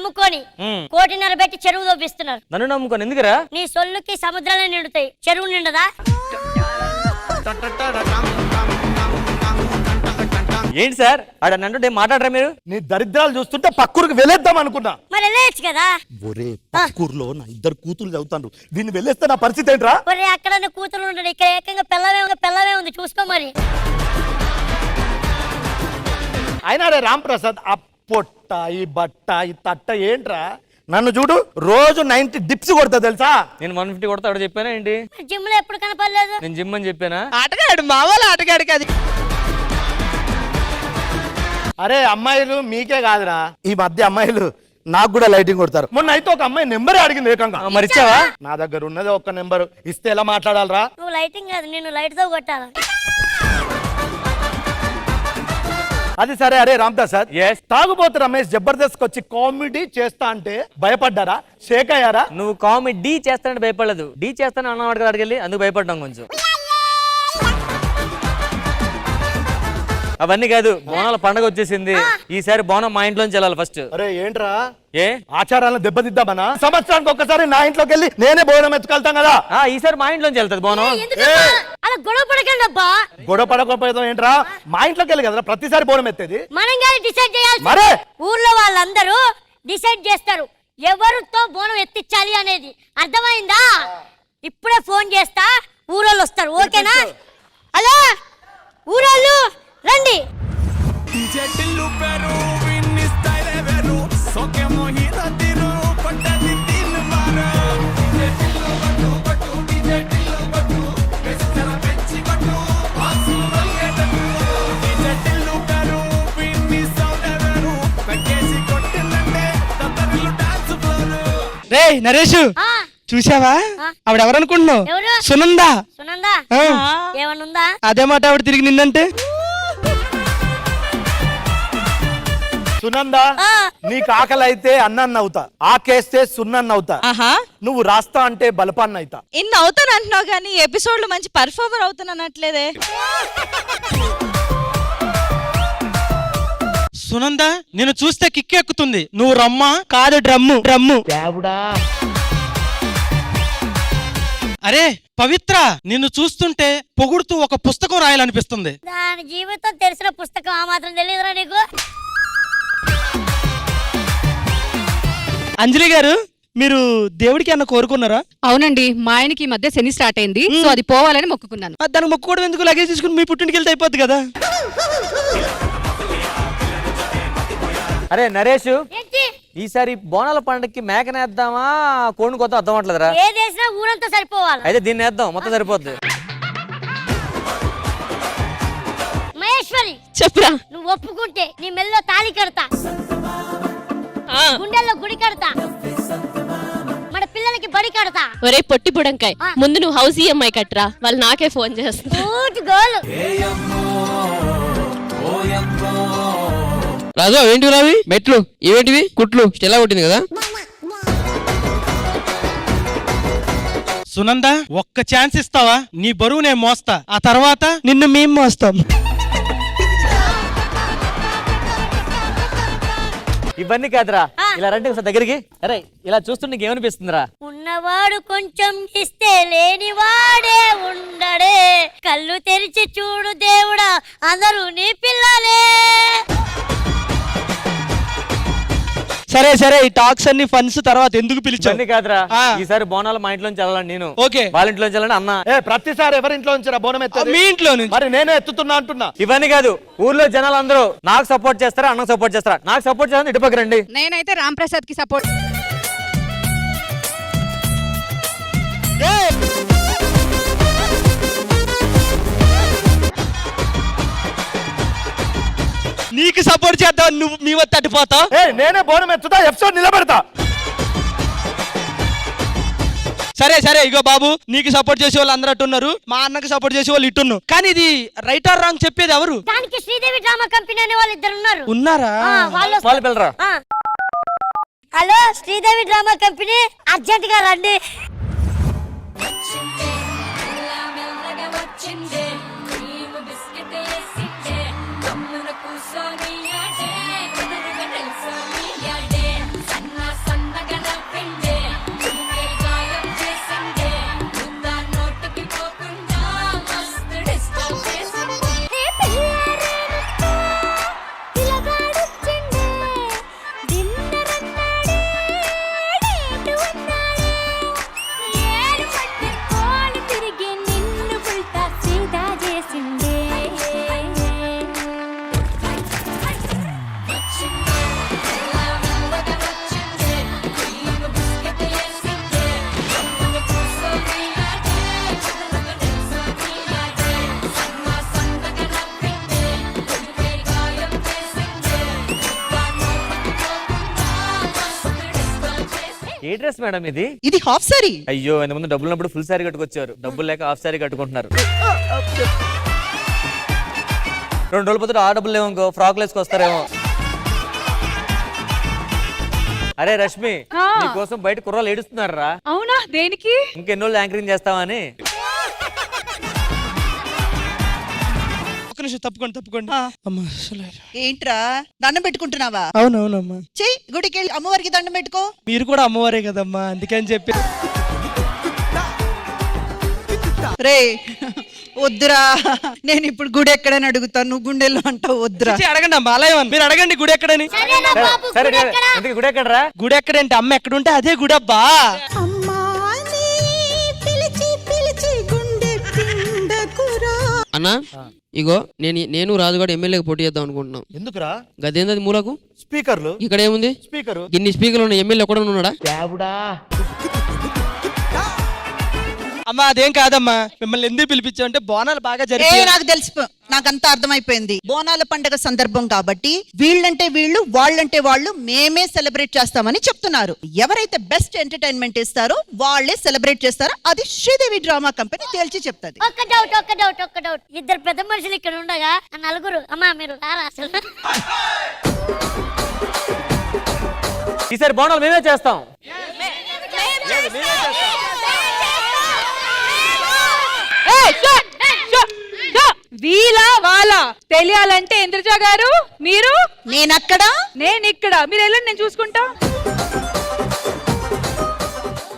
నమ్ముకొని 1.5 పెట్టి చెరువు దోపిస్తున్నారు. నన్ను నమ్ముకొని ఎందుకురా? నీ సొల్లుకి సముద్రాలే నిండుతాయి, చెరువు నిండదా? ఏంటి సార్ ఆడ నంటుంటే మాట్లాడరా మీరు? నీ దరిద్రాలు చూస్తుంటే పక్కూరికి వెళ్ళేద్దాం అనుకున్నా. మరి వెళ్ళచ్చు కదా. ఒరే పక్కూరులో నా 2 కూతురు చదువుతాను, దీన్ని వెళ్ళేస్తే నా పరిస్థితి ఏంట్రా? ఒరే అక్కడ కూతురు ఉంటాడు, ఇక్కడ ఏకంగా పిల్లవే ఉంది, చూసుకో మరి. అయినా రే రాంప్రసాద్, ఆ పొట్ట ఈ బట్ట ఈ తట్ట ఏంట్రా? నన్ను చూడు, రోజు 90 డిప్స్ కొడతా తెలుసా? నేను 150 కొడతా ఆవిడ చెప్పానా ఏంటి? జిమ్ లో ఎప్పుడు కనపడలేదు. నేను జిమ్ అని చెప్పానా? ఆటగాడు మావాళ్ళ ఆటగాడు కాదు. అరే అమ్మాయిలు మీకే కాదురా, ఈ మధ్య అమ్మాయిలు నాకు కూడా లైటింగ్ కొడతారు. మొన్న అయితే ఒక అమ్మాయి నెంబర్ అడిగింది ఏకంగా. మరిచావా? నా దగ్గర ఉన్నదే ఒక్క నెంబర్, ఇస్తే ఎలా మాట్లాడాలరా? నువ్వు లైటింగ్ కాదు, నేను లైట్ తో కొట్టాలా? అది సరే. అరే రాంప్రసాద్, తాగుబోతు రమేష్ జబర్దస్త్ వచ్చి కామెడీ చేస్తా అంటే భయపడ్డారా, షేక్ అయ్యారా? నువ్వు కామెడీ చేస్తానంటే భయపడలేదు, డీ చేస్తాను అన్నమాట కదా అడిగి, అందుకు భయపడ్డాం కొంచెం. అవన్నీ కాదు, బోనాల పండగ వచ్చేసింది, ఈసారి బోనం మా ఇంట్లోంచి వెళ్ళాలి ఫస్ట్. అరే ఏంట్రా, ఏ ఆచారాలను దెబ్బతిద్దామనా? సంవత్సరానికి ఒక్కసారి నా ఇంట్లోకి వెళ్ళి నేనే బోనం ఎత్తుకెళ్తాం కదా. ఈసారి మా ఇంట్లోంచి వెళ్తాది బోనం. అలా గొడవ పడకండి అబ్బా. గొడవ పడకపోతే ఏంట్రా, మా ఇంట్లోకి వెళ్ళి కదా ప్రతిసారి బోనం ఎత్తేది. మనం కానీ డిసైడ్ చేయాలి. మరే ఊర్లో వాళ్ళందరూ డిసైడ్ చేస్తారు ఎవరితో బోనం ఎత్తించాలి అనేది, అర్థమైందా? ఇప్పుడే ఫోన్ చేస్తా, ఊరోళ్ళు వస్తారు, ఓకేనా? హలో ఊరోళ్ళు రండి. రే నరేష్, చూసావా ఆవిడ ఎవరనుకుంటున్నావు? సునందా. సునందా ఏమనుందా? అదే మాట ఆవిడ తిరిగి నిన్నంటే. సునందా, నీకు ఆకలి అయితే అన్నాన్ని అవుతా, ఆకేస్తే సున్నాన్ని అవుతా, నువ్వు రాస్తా అంటే బలపాన్ని అవుతా. ఇన్ని అవుతాను అంటున్నావు కానీ ఎపిసోడ్ లో మంచి పర్ఫార్మర్ అవుతాను అనట్లేదే. సునందా, నేను చూస్తే కిక్కెక్కుతుంది, నువ్వు రమ్మా కాదు డ్రమ్ము డ్రమ్ము. అరే పవిత్ర, నిన్ను చూస్తుంటే పొగుడుతూ ఒక పుస్తకం రాయాలనిపిస్తుంది. దాని జీవితం తెలిసిన పుస్తకం ఆ మాత్రం తెలియదురా నీకు? అంజలి గారు, మీరు దేవుడికి అన్న కోరుకున్నారా? అవునండి, మా ఆయనకి ఈ మధ్య శని స్టార్ట్ అయింది, సో అది పోవాలని మొక్కుకున్నాను. దానికి మొక్కుకోవడం ఎందుకు? లగేజ్ తీసుకుని మీ పుట్టింటికి వెళ్తే అయిపోద్ది కదా. అరే నరేష్, ఈసారి బోనాల పండగకి మేకనేద్దామా కోడిని కొత్త అర్థం అవట్లేదురా? ఏదేసినా ఊరంతా సరిపోవాలి. అయితే దీన్ని వేద్దాం, మొత్తం సరిపోద్ది. మహేశ్వరి చెప్పురా. నువ్వు ఒప్పుకుంటే నీ మెల్లో తాళి కడతా, గుండెల్లో గుడి కడతా, మన పిల్లలకి బడి కడతా. ఒరే పొట్టి బుడంకాయ్, ముందు నువ్వు హౌస్ ఈఎంఐ కట్టరా, వాళ్ళు నాకే ఫోన్ చేస్తా. రాజు ఏంటి రావి మెట్లు ఏవేంటివి కుట్లు ఎలా కొట్టింది కదా. సునంద, ఒక్క ఛాన్స్ ఇస్తావా? నీ బరువు నేను మోస్తా, ఆ తర్వాత నిన్ను మేము మోస్తాం. ఇవన్నీ కాదురా, ఇలా రండి ఒకసారి దగ్గరికి. అరే ఇలా చూస్తుంటే నీకేమనిపిస్తుందిరా? ఉన్నవాడు కొంచెం ఇస్తే లేనివాడే ఉండడే, కళ్ళు తెరిచి చూడు దేవుడా, అందరూ నీ పిల్లలే. సరే సరే, ఈ టాక్స్ అన్ని ఫన్స్ తర్వాత ఎందుకు పిలిచావు? కాదురా, ఈసారి బోనాలు మా ఇంట్లోంచి వెళ్ళాలని నేను. ఓకే, వాళ్ళ ఇంట్లోంచి వెళ్ళాలని అన్న. ప్రతిసారి ఎవరి ఇంట్లో నుంచి బోనం ఎత్తారు? మీ ఇంట్లో నుంచి. మరి నేనే ఎత్తుతున్నా అంటున్నా. ఇవన్నీ కాదు, ఊర్లో జనాలు అందరూ నాకు సపోర్ట్ చేస్తారా, అన్నకు సపోర్ట్ చేస్తారా? నాకు సపోర్ట్ చేస్తాను, ఇటు పక్క రండి. నేనైతే రాంప్రసాద్ కి సపోర్ట్. నీకు సపోర్ట్ చేద్దాం, నువ్వు మీ వద్ద తట్టిపోతా. నేనే బోనం ఎత్తుతా, ఎపిసోడ్ నిలబెడతా. సరే సరే, ఇగో బాబు, నీకు సపోర్ట్ చేసే వాళ్ళు అందరూ అట్టున్నారు, మా అన్నకి సపోర్ట్ చేసే వాళ్ళు ఇట్టున్నారు. కానీ ఇది రైట్ ఆర్ రాంగ్ చెప్పేది ఎవరు? దానికి శ్రీదేవి డ్రామా కంపెనీ అనే వాళ్ళు ఇద్దరు ఉన్నారు. ఉన్నారా? వాళ్ళు పిల్లరా. Hello Sridevi drama company, urgent గా రండి. ఏ డ్రెస్ మేడం ఇది? ఇది హాఫ్ సారీ. అయ్యో ఇంతకుముందు డబ్బులు ఉన్నప్పుడు ఫుల్ సారీ కట్టుకొచ్చారు, డబ్బులు లేక హాఫ్ సారీ కట్టుకుంటున్నారు. 2 రోజుల పోతే ఆ డబ్బులు లేవు, ఇంకో ఫ్రాక్లు వేసుకొస్తారేమో. అరే రష్మి, నీకోసం బయట కుర్రాలు ఏడుస్తున్నారా? అవునా, దేనికి? ఇంకెన్ని రోజులు యాంకరింగ్ చేస్తావని. ఒక్క నిమిషం తప్పుకోండి అమ్మా. ఏంట్రా దండం పెట్టుకుంటున్నావా? అవునవునమ్మా. చెయ్యి, గుడికి వెళ్ళి అమ్మవారికి దండం పెట్టుకో. మీరు కూడా అమ్మవారే కదమ్మా, అందుకని చెప్పి. రే వద్దురా, నేను ఇప్పుడు గుడి ఎక్కడని అడుగుతాను, నువ్వు గుండెల్లో అంటావు. వద్దురా. అడగండి అమ్మా, అలా ఏమని మీరు అడగండి గుడి ఎక్కడని. సరే ఇంతకీ గుడి ఎక్కడరా? గుడి ఎక్కడంటే అమ్మ ఎక్కడుంటే అదే గుడి అబ్బా. అన్నా ఇగో నేను రాజుగాడు ఎమ్మెల్యేకి పోటీ చేద్దాం అనుకుంటున్నాం. ఎందుకురా? గదేంది మూలకు స్పీకర్లు. ఇక్కడ ఏముంది? స్పీకరు. ఇన్ని స్పీకర్లు ఉన్న ఎమ్మెల్యే ఎక్కడ ఉన్నాడా? అమ్మా అదేం కాదమ్మా, మిమ్మల్ని ఎందుకు పిలిపించామంటే బోనాలు బాగా జరిగాయి. నాకు తెలిసిపో, నాకంతా అర్థమైపోయింది. బోనాల పండగ సందర్భం కాబట్టి వీళ్ళంటే వీళ్ళు, వాళ్ళంటే వాళ్ళు, మేమే సెలబ్రేట్ చేస్తామని చెప్తున్నారు. ఎవరైతే బెస్ట్ ఎంటర్టైన్మెంట్ ఇస్తారో వాళ్ళే సెలబ్రేట్ చేస్తారో అది శ్రీదేవి డ్రామా కంపెనీ తేల్చి చెప్తాది. ఒక్క డౌట్. ఇద్దరు పెద్ద మనుషులు ఇక్కడ ఉండగా ఆ నలుగురు అమ్మా మీరు రారా అసలు? ఈసారి బోనాలు మేమే చేస్తాం. వీలా వాళ్ళ తెలియాలంటే ఇంద్రజ గారు మీరు, నేనక్కడ, నేను ఇక్కడ, మీరు వెళ్ళండి నేను చూసుకుంటా.